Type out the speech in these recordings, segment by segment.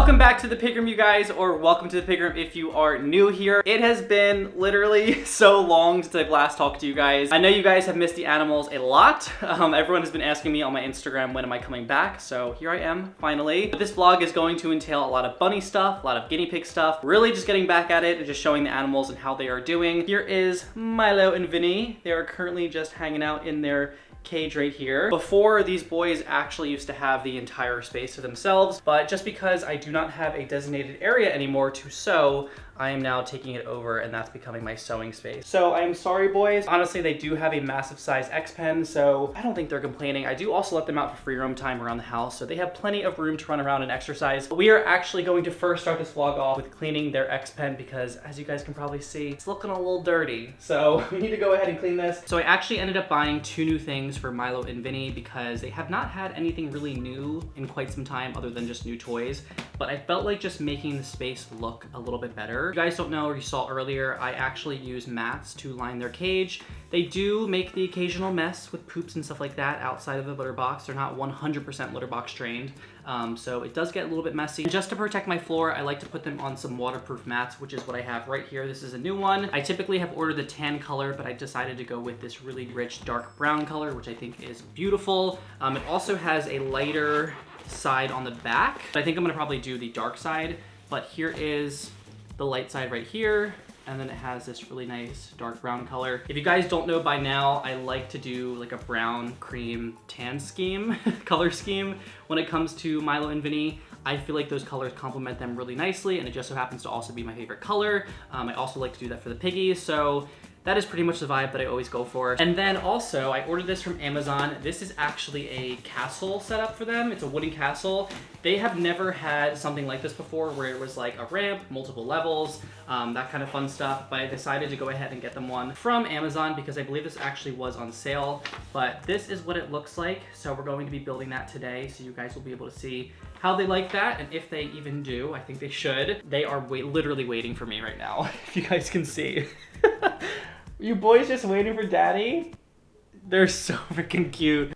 Welcome back to the pig room, you guys, or welcome to the pig room if you are new here. It has been literally so long since I've last talked to you guys. I know you guys have missed the animals a lot. Everyone has been asking me on my Instagram, when am I coming back? So here I am, finally. But this vlog is going to entail a lot of bunny stuff, a lot of guinea pig stuff, really just getting back at it and just showing the animals and how they are doing. Here is Milo and Vinny. They are currently just hanging out in their cage right here. Before, these boys actually used to have the entire space to themselves, but just because I do not have a designated area anymore to sew, I am now taking it over and that's becoming my sewing space. So I am sorry, boys. Honestly, they do have a massive size X pen, so I don't think they're complaining. I do also let them out for free roam time around the house, so they have plenty of room to run around and exercise. But we are actually going to first start this vlog off with cleaning their X pen because, as you guys can probably see, it's looking a little dirty. So we need to go ahead and clean this. So I actually ended up buying two new things for Milo and Vinny because they have not had anything really new in quite some time other than just new toys. But I felt like just making the space look a little bit better. If you guys don't know or you saw earlier, I actually use mats to line their cage. They do make the occasional mess with poops and stuff like that outside of the litter box. They're not 100% litter box trained, so it does get a little bit messy. And just to protect my floor, I like to put them on some waterproof mats, which is what I have right here. This is a new one. I typically have ordered the tan color, but I decided to go with this really rich dark brown color, which I think is beautiful. It also has a lighter side on the back. I think I'm gonna probably do the dark side, but here is the light side right here, and then it has this really nice dark brown color. If you guys don't know by now, I like to do like a brown, cream, tan scheme, color scheme when it comes to Milo and Vinny. I feel like those colors complement them really nicely, and it just so happens to also be my favorite color. I also like to do that for the piggies, so that is pretty much the vibe that I always go for. And then also, I ordered this from Amazon. This is actually a castle setup for them. It's a wooden castle. They have never had something like this before where it was like a ramp, multiple levels, that kind of fun stuff. But I decided to go ahead and get them one from Amazon because I believe this actually was on sale. But this is what it looks like. So we're going to be building that today. So you guys will be able to see how they like that, and if they even do. I think they should. They are literally waiting for me right now, if you guys can see. You boys just waiting for daddy? They're so freaking cute.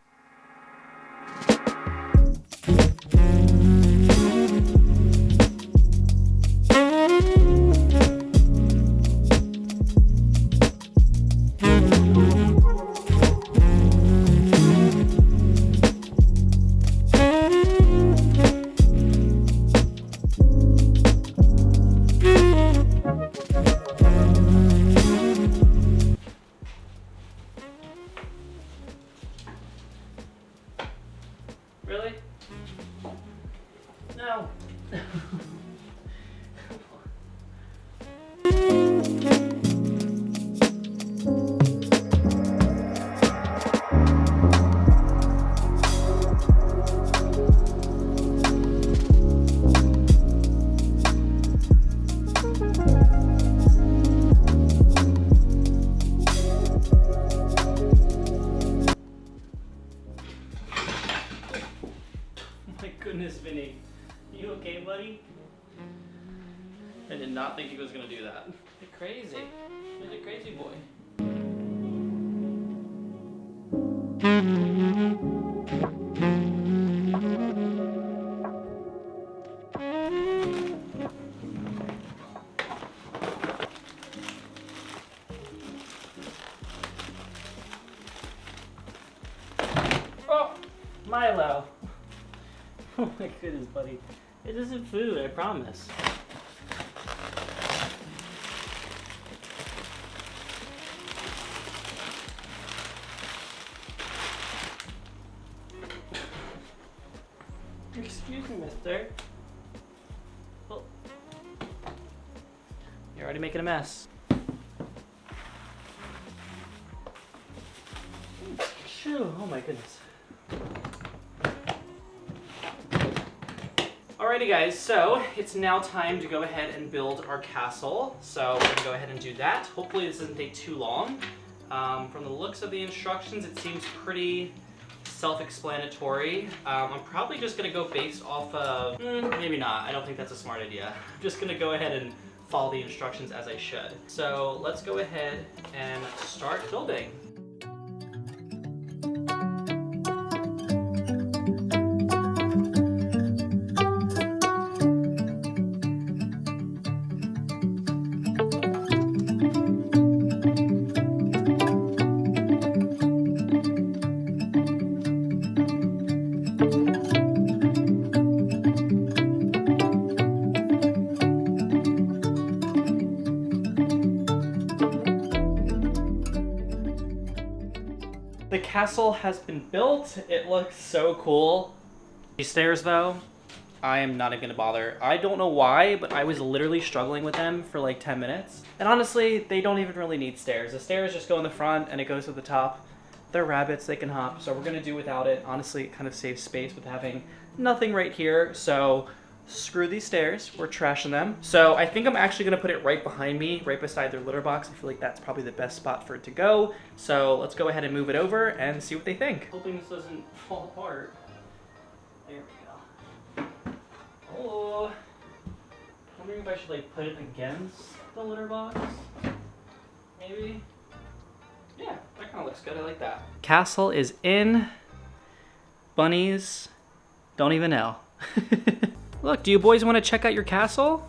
Really? No. Goodness, Vinny. You okay, buddy? I did not think he was gonna do that. You're crazy. You're a crazy boy. Oh, Milo. Oh my goodness, buddy. It isn't food, I promise. Excuse me, mister. Oh. You're already making a mess. Shoo, oh my goodness. Alrighty guys, so it's now time to go ahead and build our castle. So we're gonna go ahead and do that. Hopefully this doesn't take too long. From the looks of the instructions, it seems pretty self-explanatory. I'm probably just gonna go based off of, maybe not, I don't think that's a smart idea. I'm just gonna go ahead and follow the instructions as I should. So let's go ahead and start building. The castle has been built. It looks so cool. These stairs though, I am not even gonna bother. I don't know why, but I was literally struggling with them for like 10 minutes. And honestly, they don't even really need stairs. The stairs just go in the front and it goes to the top. They're rabbits, they can hop, so we're gonna do without it. Honestly, it kind of saves space with having nothing right here, so screw these stairs, we're trashing them. So I think I'm actually gonna put it right behind me, right beside their litter box. I feel like that's probably the best spot for it to go. So let's go ahead and move it over and see what they think. Hoping this doesn't fall apart. There we go. Oh, I'm wondering if I should like put it against the litter box, maybe? Yeah, that kind of looks good. I like that. Castle is in. Bunnies don't even know. Look, do you boys want to check out your castle?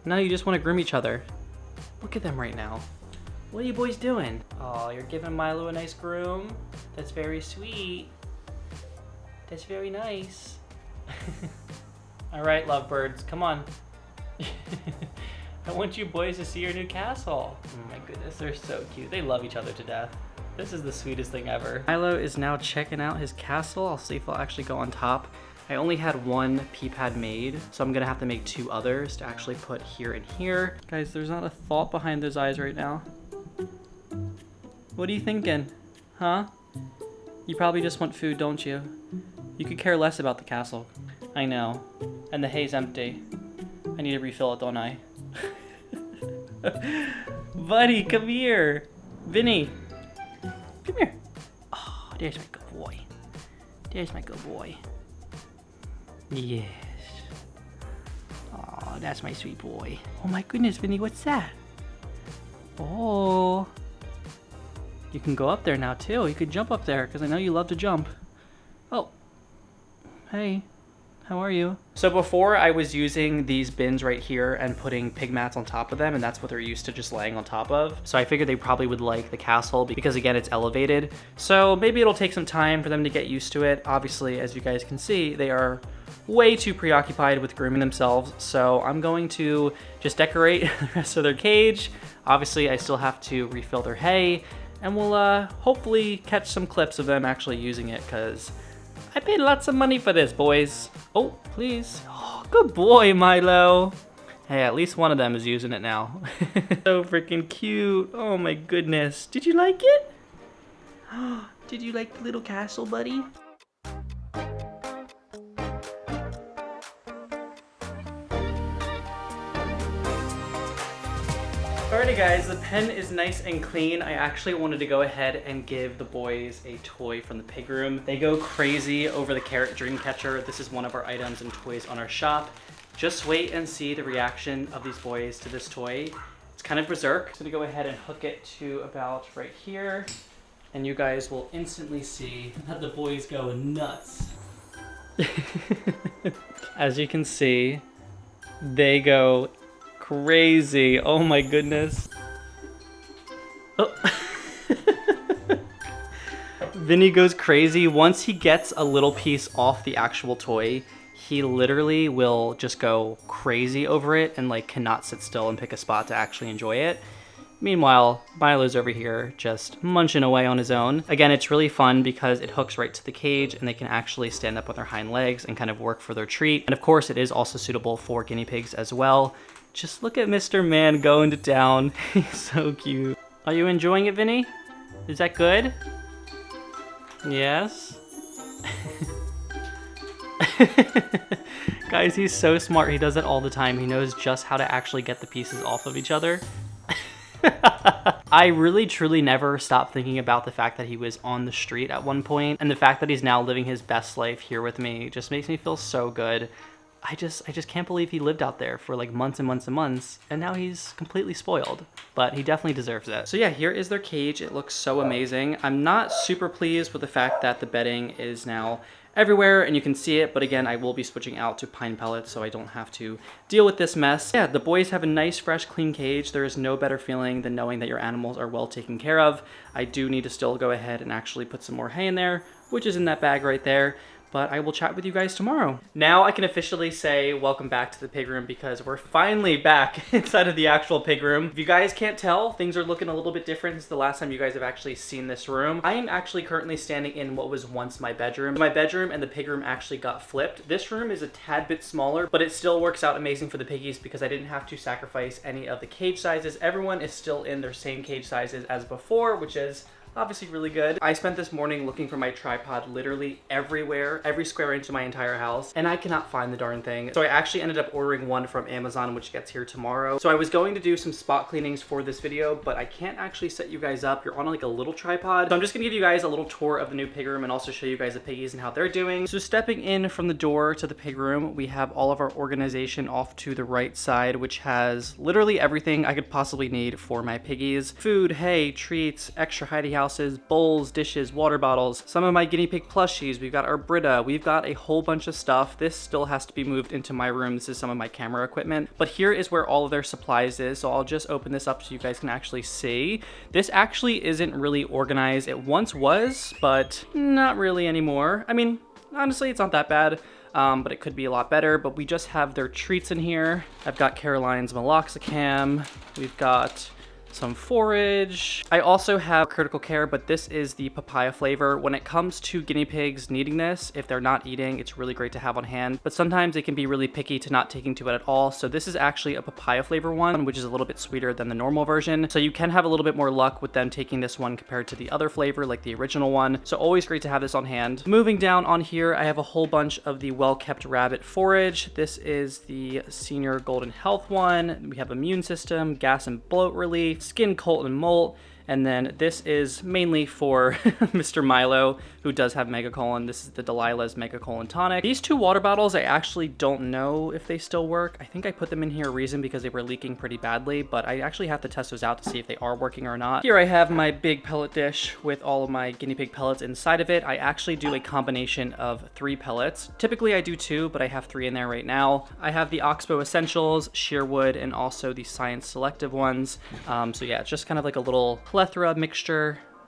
No, you just want to groom each other. Look at them right now. What are you boys doing? Oh, you're giving Milo a nice groom? That's very sweet. That's very nice. All right, lovebirds, come on. I want you boys to see your new castle. Oh my goodness, they're so cute. They love each other to death. This is the sweetest thing ever. Milo is now checking out his castle. I'll see if I'll actually go on top. I only had one pea pad made, so I'm gonna have to make 2 others to actually put here and here. Guys, there's not a thought behind those eyes right now. What are you thinking? Huh? You probably just want food, don't you? You could care less about the castle. I know. And the hay's empty. I need to refill it, don't I? Buddy, come here. Vinny, come here. Oh, there's my good boy. There's my good boy. Yes. Oh, that's my sweet boy. Oh my goodness, Vinny, what's that? Oh. You can go up there now too. You could jump up there because I know you love to jump. Oh. Hey. How are you? So before I was using these bins right here and putting pig mats on top of them, and that's what they're used to just laying on top of. So I figured they probably would like the castle because again, it's elevated. So maybe it'll take some time for them to get used to it. Obviously, as you guys can see, they are way too preoccupied with grooming themselves. So I'm going to just decorate the rest of their cage. Obviously, I still have to refill their hay, and we'll hopefully catch some clips of them actually using it because I paid lots of money for this, boys. Oh, please. Oh, good boy, Milo. Hey, at least one of them is using it now. So freaking cute. Oh my goodness. Did you like it? Did you like the little castle, buddy? Alrighty guys, the pen is nice and clean. I actually wanted to go ahead and give the boys a toy from the pig room. They go crazy over the carrot dream catcher. This is one of our items and toys on our shop. Just wait and see the reaction of these boys to this toy. It's kind of berserk. So I'm gonna go ahead and hook it to about right here. And you guys will instantly see that the boys go nuts. As you can see, they go crazy. Oh my goodness. Oh. Vinny goes crazy. Once he gets a little piece off the actual toy, he literally will just go crazy over it and like cannot sit still and pick a spot to actually enjoy it. Meanwhile, Milo's over here just munching away on his own. Again, it's really fun because it hooks right to the cage and they can actually stand up with their hind legs and kind of work for their treat. And of course, it is also suitable for guinea pigs as well. Just look at Mr. Man going to town. He's so cute. Are you enjoying it, Vinny? Is that good? Yes? Guys, he's so smart. He does it all the time. He knows just how to actually get the pieces off of each other. I really truly never stopped thinking about the fact that he was on the street at one point, and the fact that he's now living his best life here with me just makes me feel so good. I just can't believe he lived out there for like months and months and months, and now he's completely spoiled, but he definitely deserves it. So yeah, here is their cage. It looks so amazing. I'm not super pleased with the fact that the bedding is now everywhere and you can see it, but again, I will be switching out to pine pellets so I don't have to deal with this mess. Yeah, the boys have a nice, fresh, clean cage. There is no better feeling than knowing that your animals are well taken care of. I do need to still go ahead and actually put some more hay in there, which is in that bag right there. but I will chat with you guys tomorrow. Now I can officially say welcome back to the pig room because we're finally back inside of the actual pig room. If you guys can't tell, things are looking a little bit different since the last time you guys have actually seen this room. I am actually currently standing in what was once my bedroom. My bedroom and the pig room actually got flipped. This room is a tad bit smaller, but it still works out amazing for the piggies because I didn't have to sacrifice any of the cage sizes. Everyone is still in their same cage sizes as before, which is obviously really good. I spent this morning looking for my tripod literally everywhere, every square inch of my entire house, and I cannot find the darn thing. So I actually ended up ordering one from Amazon, which gets here tomorrow. So I was going to do some spot cleanings for this video, but I can't actually set you guys up. You're on like a little tripod. So I'm just gonna give you guys a little tour of the new pig room and also show you guys the piggies and how they're doing. So stepping in from the door to the pig room, we have all of our organization off to the right side, which has literally everything I could possibly need for my piggies. Food, hay, treats, extra hidey houses, bowls, dishes, water bottles, some of my guinea pig plushies, we've got our Brita, we've got a whole bunch of stuff. This still has to be moved into my room. This is some of my camera equipment, but here is where all of their supplies is. So I'll just open this up so you guys can actually see. This actually isn't really organized. It once was, but not really anymore. I mean, honestly, it's not that bad. But it could be a lot better. But we just have their treats in here. I've got Caroline's Meloxicam. We've got some forage. I also have critical care, but this is the papaya flavor. When it comes to guinea pigs needing this, if they're not eating, it's really great to have on hand, but sometimes they can be really picky to not taking to it at all. So this is actually a papaya flavor one, which is a little bit sweeter than the normal version. So you can have a little bit more luck with them taking this one compared to the other flavor, like the original one. So always great to have this on hand. Moving down on here, I have a whole bunch of the well-kept rabbit forage. This is the senior golden health one. We have immune system, gas and bloat relief, skin colt and molt, and then this is mainly for Mr. Milo, who does have megacolon. This is the Delilah's megacolon tonic. These two water bottles, I actually don't know if they still work. I think I put them in here a reason because they were leaking pretty badly, but I actually have to test those out to see if they are working or not. Here I have my big pellet dish with all of my guinea pig pellets inside of it. I actually do a combination of 3 pellets. Typically I do 2, but I have 3 in there right now. I have the Oxbow Essentials, Shearwood, and also the Science Selective ones. So yeah, it's just kind of like a little plethora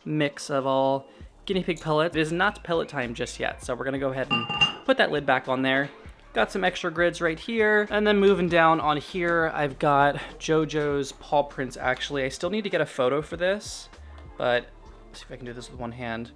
mix of all guinea pig pellets. It is not pellet time just yet, so we're gonna go ahead and put that lid back on there. Got some extra grids right here, and then moving down on here, I've got JoJo's paw prints. Actually, I still need to get a photo for this, but let's see if I can do this with one hand.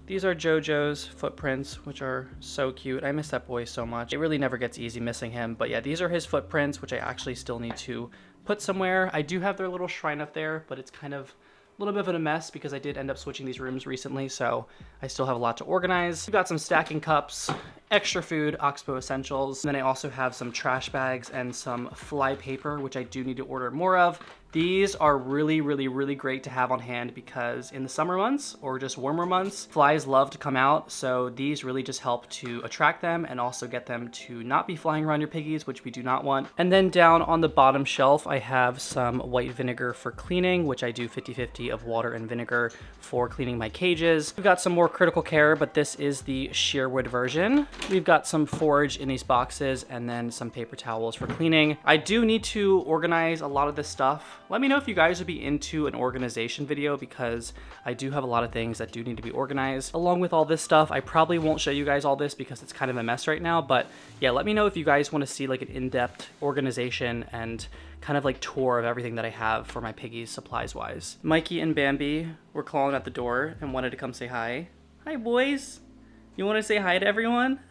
These are JoJo's footprints, which are so cute. I miss that boy so much. It really never gets easy missing him, but yeah, these are his footprints, which I actually still need to put somewhere. I do have their little shrine up there, but it's kind of a little bit of a mess because I did end up switching these rooms recently, so I still have a lot to organize. We've got some stacking cups, extra food, Oxbow Essentials, and then I also have some trash bags and some fly paper, which I do need to order more of. These are really great to have on hand because in the summer months or just warmer months, flies love to come out. So these really just help to attract them and also get them to not be flying around your piggies, which we do not want. And then down on the bottom shelf, I have some white vinegar for cleaning, which I do 50-50 of water and vinegar for cleaning my cages. We've got some more critical care, but this is the Shearwood version. We've got some forage in these boxes and then some paper towels for cleaning. I do need to organize a lot of this stuff. Let me know if you guys would be into an organization video because I do have a lot of things that do need to be organized. Along with all this stuff, I probably won't show you guys all this because it's kind of a mess right now, but yeah, let me know if you guys want to see like an in-depth organization and kind of like tour of everything that I have for my piggies supplies wise. Mikey and Bambi were clawing at the door and wanted to come say hi. Hi boys. You want to say hi to everyone?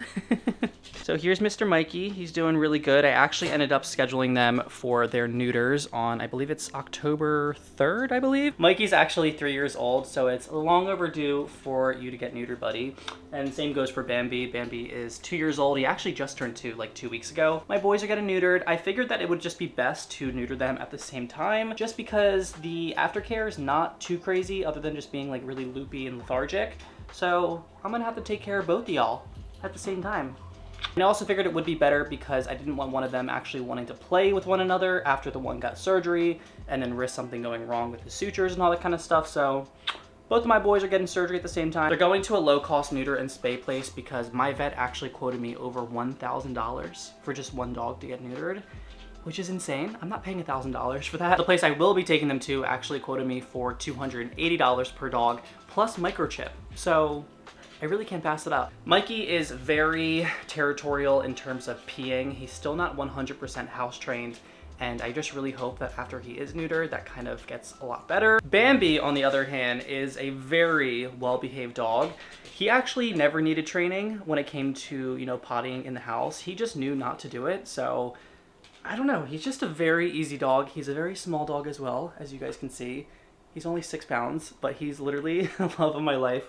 So here's Mr. Mikey. He's doing really good. I actually ended up scheduling them for their neuters on, I believe it's October 3rd, I believe. Mikey's actually 3 years old, so it's long overdue for you to get neutered, buddy. And same goes for Bambi. Bambi is 2 years old. He actually just turned 2 like 2 weeks ago. My boys are getting neutered. I figured that it would just be best to neuter them at the same time, just because the aftercare is not too crazy other than just being like really loopy and lethargic. So I'm gonna have to take care of both of y'all at the same time. And I also figured it would be better because I didn't want one of them actually wanting to play with one another after the one got surgery and then risk something going wrong with the sutures and all that kind of stuff. So both of my boys are getting surgery at the same time. They're going to a low-cost neuter and spay place because my vet actually quoted me over $1,000 for just one dog to get neutered, which is insane. I'm not paying $1,000 for that. The place I will be taking them to actually quoted me for $280 per dog plus microchip. So I really can't pass it up. Mikey is very territorial in terms of peeing. He's still not 100% house trained, and I just really hope that after he is neutered, that kind of gets a lot better. Bambi, on the other hand, is a very well-behaved dog. He actually never needed training when it came to, you know, pottying in the house. He just knew not to do it, so I don't know. He's just a very easy dog. He's a very small dog as well, as you guys can see. He's only 6 pounds, but he's literally the love of my life.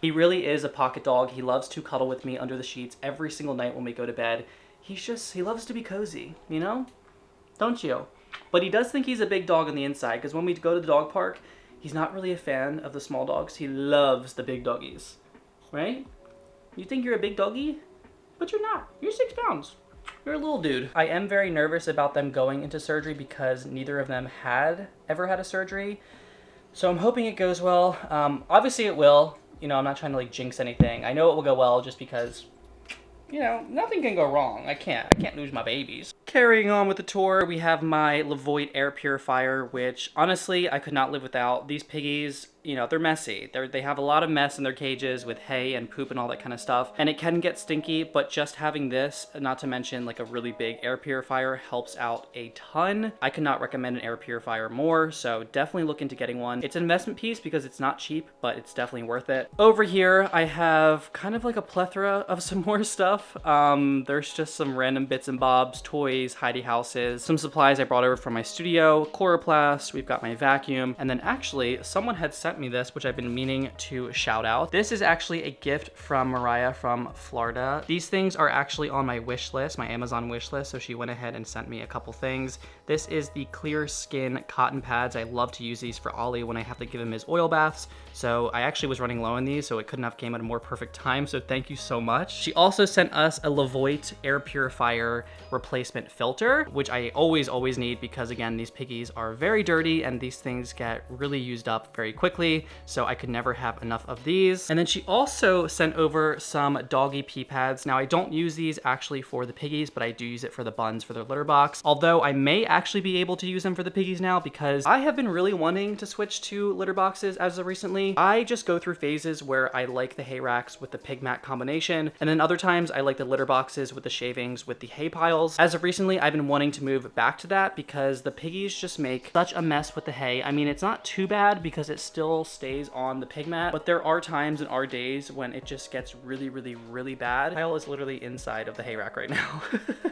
He really is a pocket dog. He loves to cuddle with me under the sheets every single night when we go to bed. He loves to be cozy, you know? Don't you? But he does think he's a big dog on the inside, because when we go to the dog park, he's not really a fan of the small dogs. He loves the big doggies, right? You think you're a big doggy? But you're not. You're 6 pounds. You're a little dude. I am very nervous about them going into surgery because neither of them had ever had a surgery. So I'm hoping it goes well. Obviously it will. You know, I'm not trying to like jinx anything. I know it will go well just because, you know, nothing can go wrong. I can't lose my babies. Carrying on with the tour, we have my Levoit air purifier, which honestly I could not live without. These piggies, you know, they're messy. They have a lot of mess in their cages with hay and poop and all that kind of stuff, and it can get stinky, but just having this, not to mention like a really big air purifier, helps out a ton. I could not recommend an air purifier more, so definitely look into getting one. It's an investment piece because it's not cheap, but it's definitely worth it. Over here, I have kind of like a plethora of some more stuff. There's just some random bits and bobs, toys, hidey houses, some supplies I brought over from my studio, chloroplast, we've got my vacuum, and then actually someone had sent me this, which I've been meaning to shout out. This is actually a gift from Mariah from Florida. These things are actually on my wish list, my Amazon wish list, so she went ahead and sent me a couple things. This is the clear skin cotton pads. I love to use these for Ollie when I have to give him his oil baths. So I actually was running low on these, so it couldn't have came at a more perfect time, so thank you so much. She also sent us a Levoit air purifier replacement filter, which I always need because again, these piggies are very dirty and these things get really used up very quickly, so I could never have enough of these. And then she also sent over some doggy pee pads. Now I don't use these actually for the piggies, but I do use it for the buns for their litter box. Although I may actually be able to use them for the piggies now because I have been really wanting to switch to litter boxes as of recently. I just go through phases where I like the hay racks with the pig mat combination, and then other times I like the litter boxes with the shavings with the hay piles. As of recently, I've been wanting to move back to that because the piggies just make such a mess with the hay. I mean, it's not too bad because it still stays on the pig mat, but there are times and are days when it just gets really bad. Pile is literally inside of the hay rack right now.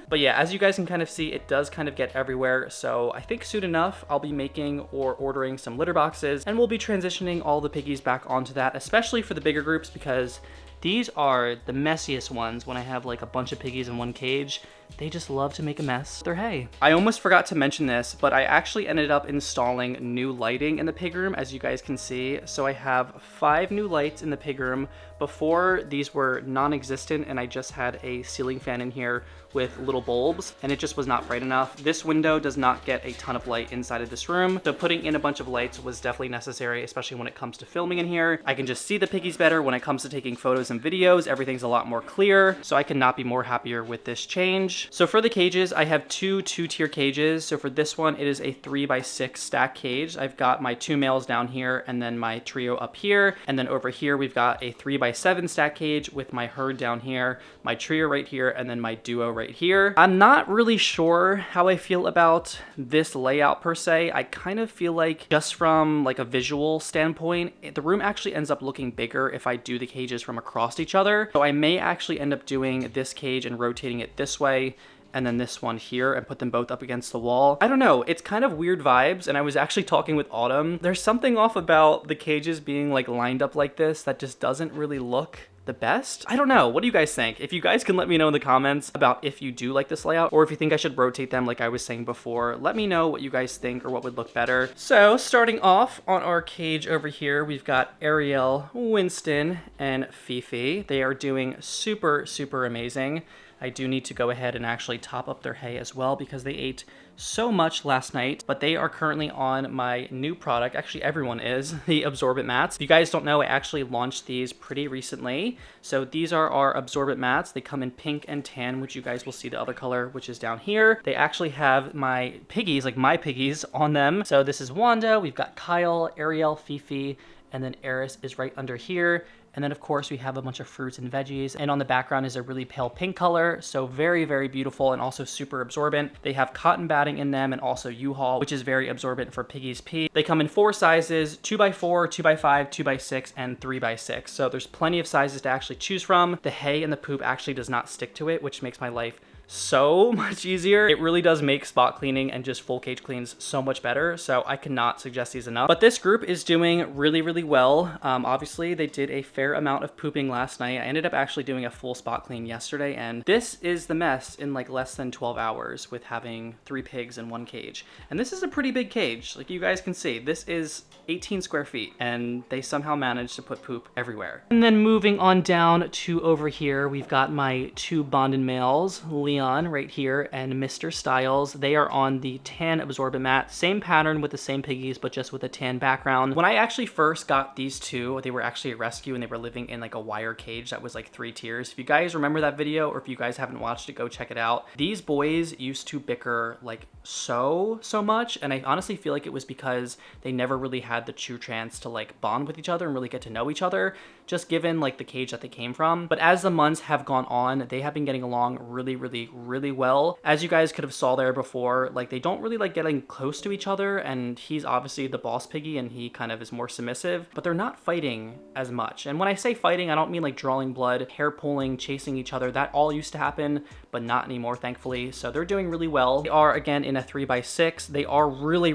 But yeah, as you guys can kind of see, it does kind of get everywhere. So I think soon enough, I'll be making or ordering some litter boxes, and we'll be transitioning all the piggies back onto that, especially for the bigger groups because these are the messiest ones when I have like a bunch of piggies in one cage. They just love to make a mess with their hay. I almost forgot to mention this, but I actually ended up installing new lighting in the pig room, as you guys can see. So I have 5 new lights in the pig room. Before, these were non-existent and I just had a ceiling fan in here with little bulbs and it just was not bright enough. This window does not get a ton of light inside of this room, so putting in a bunch of lights was definitely necessary, especially when it comes to filming in here. I can just see the piggies better when it comes to taking photos and videos. Everything's a lot more clear, so I cannot be more happier with this change. So for the cages, I have 2 2-tier cages. So for this one, it is a 3x6 stack cage. I've got my 2 males down here and then my trio up here, and then over here we've got a 3x7 stack cage with my herd down here, my trio right here, and then my duo right here. I'm not really sure how I feel about this layout per se. I kind of feel like just from like a visual standpoint, the room actually ends up looking bigger if I do the cages from across each other. So I may actually end up doing this cage and rotating it this way and then this one here and put them both up against the wall. I don't know, it's kind of weird vibes, and I was actually talking with Autumn. There's something off about the cages being like lined up like this that just doesn't really look the best. I don't know. What do you guys think? If you guys can let me know in the comments about if you do like this layout or if you think I should rotate them like I was saying before. Let me know what you guys think or what would look better. So starting off on our cage over here, we've got Ariel, Winston, and Fifi. They are doing super amazing. I do need to go ahead and actually top up their hay as well because they ate so much last night, but they are currently on my new product. Actually, everyone is, the absorbent mats. If you guys don't know, I actually launched these pretty recently. So these are our absorbent mats. They come in pink and tan, which you guys will see the other color, which is down here. They actually have my piggies, like my piggies, on them. So this is Wanda, we've got Kyle, Ariel, Fifi, and then Eris is right under here. And then of course we have a bunch of fruits and veggies, and on the background is a really pale pink color, so very, very beautiful and also super absorbent. They have cotton batting in them and also U-Haul, which is very absorbent for piggies pee. They come in 4 sizes, 2x4, 2x5, 2x6, and 3x6. So there's plenty of sizes to actually choose from. The hay and the poop actually does not stick to it, which makes my life so much easier. It really does make spot cleaning and just full cage cleans so much better, so I cannot suggest these enough. But this group is doing really, really well. Obviously they did a fair amount of pooping last night. I ended up actually doing a full spot clean yesterday, and this is the mess in like less than 12 hours with having 3 pigs in 1 cage. And this is a pretty big cage. Like you guys can see, this is 18 square feet, and they somehow managed to put poop everywhere. And then moving on down to over here, we've got my 2 bonded males, Leon right here and Mr. Styles. They are on the tan absorbent mat. Same pattern with the same piggies, but just with a tan background. When I actually first got these 2, they were actually a rescue and they were living in like a wire cage that was like 3 tiers. If you guys remember that video, or if you guys haven't watched it, go check it out. These boys used to bicker like so much, and I honestly feel like it was because they never really had the true chance to like bond with each other and really get to know each other, just given like the cage that they came from. But as the months have gone on, they have been getting along really well. As you guys could have saw there before, like they don't really like getting close to each other, and he's obviously the boss piggy and he kind of is more submissive, but they're not fighting as much. And when I say fighting, I don't mean like drawing blood, hair pulling, chasing each other. That all used to happen, but not anymore, thankfully. So they're doing really well. They are again in a 3x6. They are really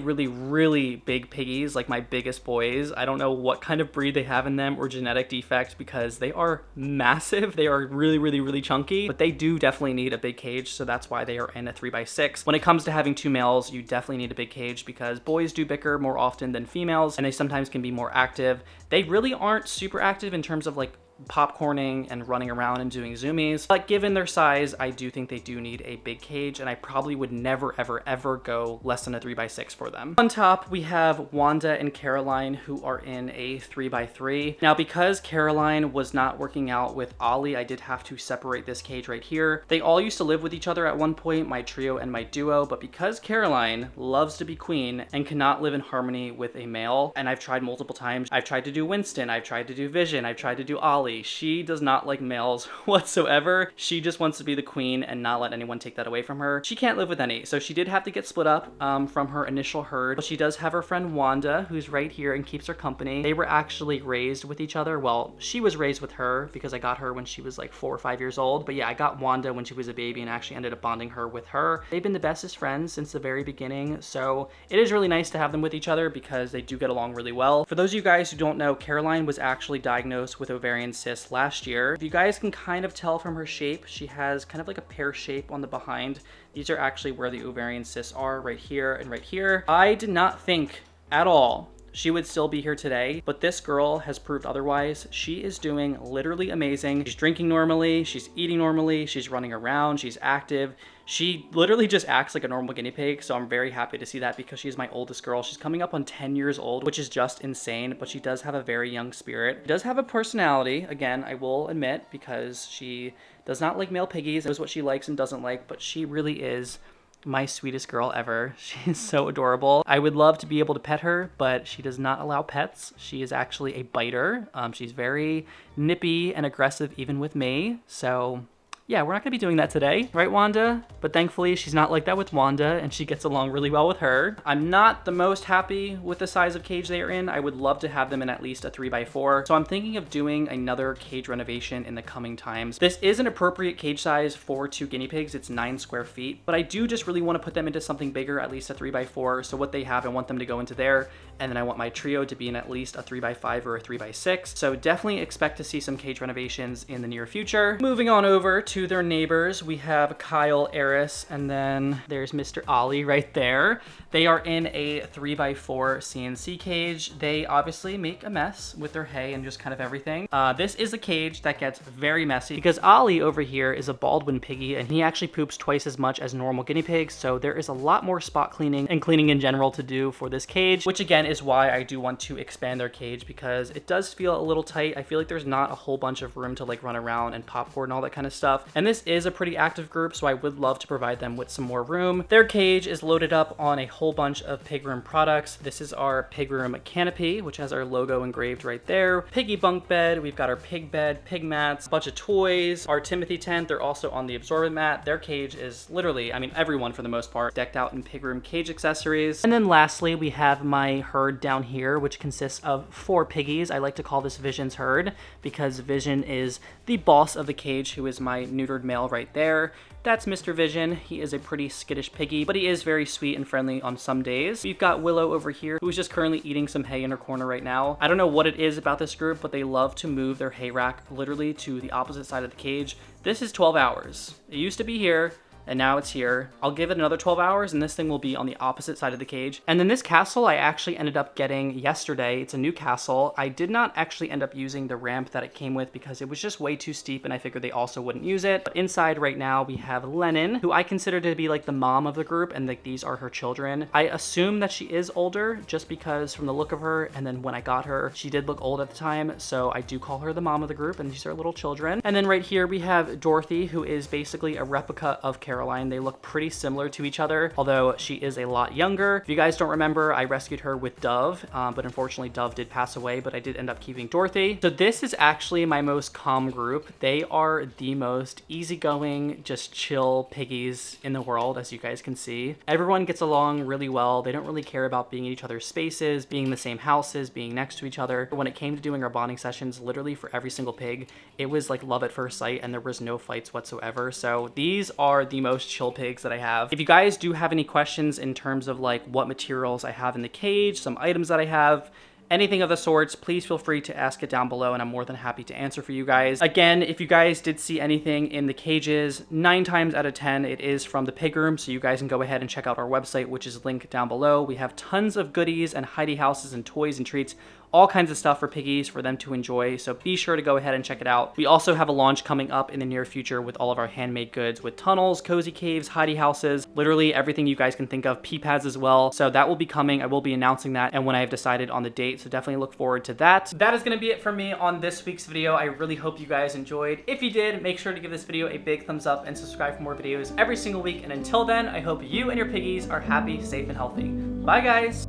big piggies, like my biggest boys. I don't know what kind of breed they have in them or genetic defect, because they are massive. They are really chunky, but they do definitely need a big cage, so that's why they are in a 3x6. When it comes to having 2 males, you definitely need a big cage because boys do bicker more often than females, and they sometimes can be more active. They really aren't super active in terms of like popcorning and running around and doing zoomies, but given their size, I do think they do need a big cage, and I probably would never ever go less than a 3x6 for them. On top we have Wanda and Caroline, who are in a 3x3. Now because Caroline was not working out with Ollie, I did have to separate this cage right here. They all used to live with each other at one point, my trio and my duo, but because Caroline loves to be queen and cannot live in harmony with a male, and I've tried multiple times, I've tried to do Winston, I've tried to do Vision, I've tried to do Ollie, she does not like males whatsoever. She just wants to be the queen and not let anyone take that away from her. She can't live with any, so she did have to get split up from her initial herd. But she does have her friend Wanda, who's right here and keeps her company. They were actually raised with each other. Well, she was raised with her because I got her when she was like 4 or 5 years old. But yeah, I got Wanda when she was a baby and actually ended up bonding her with her. They've been the bestest friends since the very beginning, so it is really nice to have them with each other because they do get along really well. For those of you guys who don't know, Caroline was actually diagnosed with ovarian cyst last year. If you guys can kind of tell from her shape, she has kind of like a pear shape on the behind. These are actually where the ovarian cysts are, right here and right here. I did not think at all she would still be here today, but this girl has proved otherwise. She is doing literally amazing. She's drinking normally, she's eating normally, she's running around, she's active. She literally just acts like a normal guinea pig, so I'm very happy to see that because she's my oldest girl. She's coming up on 10 years old, which is just insane, but she does have a very young spirit. She does have a personality, again, I will admit, because she does not like male piggies, knows what she likes and doesn't like, but she really is my sweetest girl ever. She's so adorable. I would love to be able to pet her, but she does not allow pets. She is actually a biter. She's very nippy and aggressive even with me, so yeah, we're not gonna be doing that today, right, Wanda? But thankfully, she's not like that with Wanda, and she gets along really well with her. I'm not the most happy with the size of cage they are in. I would love to have them in at least a 3x4. So I'm thinking of doing another cage renovation in the coming times. This is an appropriate cage size for 2 guinea pigs. It's 9 square feet, but I do just really wanna put them into something bigger, at least a 3x4. So what they have, I want them to go into there, and then I want my trio to be in at least a 3x5 or a 3x6. So definitely expect to see some cage renovations in the near future. Moving on over to their neighbors, we have Kyle, Eris, and then there's Mr. Ollie right there. They are in a 3x4 CNC cage. They obviously make a mess with their hay and just kind of everything. This is a cage that gets very messy because Ollie over here is a Baldwin piggy and he actually poops twice as much as normal guinea pigs, so there is a lot more spot cleaning and cleaning in general to do for this cage, which again is why I do want to expand their cage because it does feel a little tight. I feel like there's not a whole bunch of room to like run around and popcorn and all that kind of stuff. And this is a pretty active group, so I would love to provide them with some more room. Their cage is loaded up on a whole bunch of pig room products. This is our pig room canopy, which has our logo engraved right there. Piggy bunk bed, we've got our pig bed, pig mats, a bunch of toys. Our Timothy tent, they're also on the absorbent mat. Their cage is literally, I mean, everyone for the most part, decked out in pig room cage accessories. And then lastly, we have my herd down here, which consists of 4 piggies. I like to call this Vision's herd because Vision is the boss of the cage, who is my neutered male right there. That's Mr. Vision. He is a pretty skittish piggy, but he is very sweet and friendly on some days. We've got Willow over here, who's just currently eating some hay in her corner right now. I don't know what it is about this group, but they love to move their hay rack literally to the opposite side of the cage. This is 12 hours. It used to be here, and now it's here. I'll give it another 12 hours and this thing will be on the opposite side of the cage. And then this castle I actually ended up getting yesterday. It's a new castle. I did not actually end up using the ramp that it came with because it was just way too steep and I figured they also wouldn't use it. But inside right now we have Lennon, who I consider to be like the mom of the group, and like these are her children. I assume that she is older just because from the look of her, and then when I got her, she did look old at the time. So I do call her the mom of the group, and these are little children. And then right here we have Dorothy, who is basically a replica of Caroline. They look pretty similar to each other, although she is a lot younger. If you guys don't remember, I rescued her with Dove, but unfortunately Dove did pass away, but I did end up keeping Dorothy. So this is actually my most calm group. They are the most easygoing, just chill piggies in the world, as you guys can see. Everyone gets along really well. They don't really care about being in each other's spaces, being in the same houses, being next to each other. When it came to doing our bonding sessions, literally for every single pig, it was like love at first sight and there was no fights whatsoever. So these are the most chill pigs that I have. If you guys do have any questions in terms of like what materials I have in the cage, some items that I have, anything of the sorts, please feel free to ask it down below and I'm more than happy to answer for you guys. Again, if you guys did see anything in the cages, 9 times out of 10 it is from the pig room, so you guys can go ahead and check out our website, which is linked down below. We have tons of goodies and hidey houses and toys and treats, all kinds of stuff for piggies for them to enjoy, so be sure to go ahead and check it out. We also have a launch coming up in the near future with all of our handmade goods with tunnels, cozy caves, hidey houses, literally everything you guys can think of, pee pads as well. So that will be coming. I will be announcing that and when I have decided on the date, so definitely look forward to that. That is going to be it for me on this week's video. I really hope you guys enjoyed. If you did, make sure to give this video a big thumbs up and subscribe for more videos every single week. And until then, I hope you and your piggies are happy, safe, and healthy. Bye guys!